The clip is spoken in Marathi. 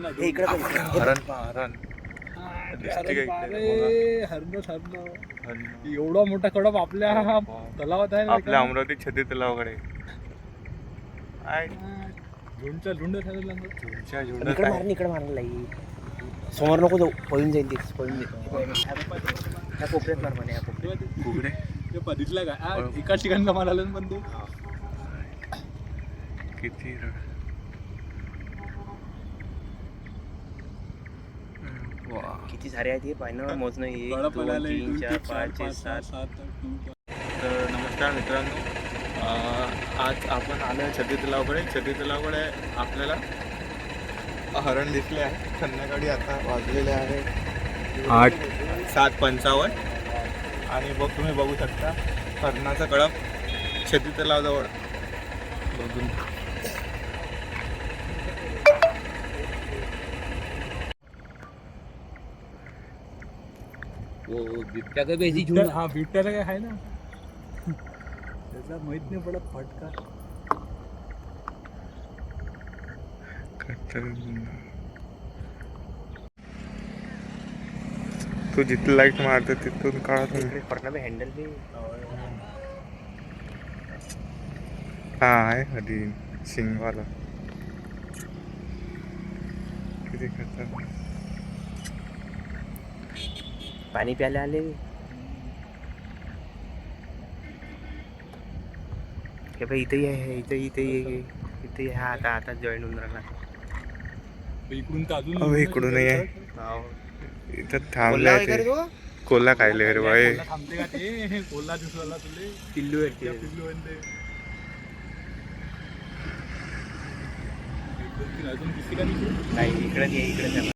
हे इकडे पण हरण हरण दिसते का इकडे? हरण. एवढा मोठा कडप आपल्या तलावात आहे. आपल्या अमरावती छत्री तलावाकडे आहे. झुंडच्या झुंड झालेला झुंडच्या इकडे झुंड मारण इकडे मारायला लाई समोर नको जाऊ पळून जाईल ते पळून जाईल त्या कोपऱ्यात मार म्हणे या कोपऱ्यात उघडे ते पदितला का एका ठिकाणला मारायला पण तू किती किती सारे आहेत हे पाहिजे मोजणं 1 2 3 4 5 6 7 तर नमस्कार मित्रांनो, आज आपण आलो आहे छत्री तलावाकडे. छत्री तलावाकडे आपल्याला हरण दिसले आहे. संध्याकाळी आता वाजलेले आहे 7:55 आणि बघ तुम्ही बघू शकता हरणाचा कळप छत्री तलावाजवळ बघून. बिबट्या का बेजी घेऊन हा बिबट्याला काय आहे ना त्याचा माहित नाही पडत फटका तू जिथे लाईट मारते तिथून काढत पडना में हँडल भी हा आहे हरिण शिंगवाला. किती खतरनाक. पाणी प्यायला आले हे भाई इथंही आहे इथंही हा आता जॉईन होऊन राहिला इकडून तर अजून अहो इकडूनही आहे. इथं बोलला थांबलाय वगैरे ते तो कोल्हा खायले रे बाई. थांबते का ते कोल्हा दिसला तुले पिल्लू आहे ते. पिल्लू आणि ते अजून दिसते का नाही इकडे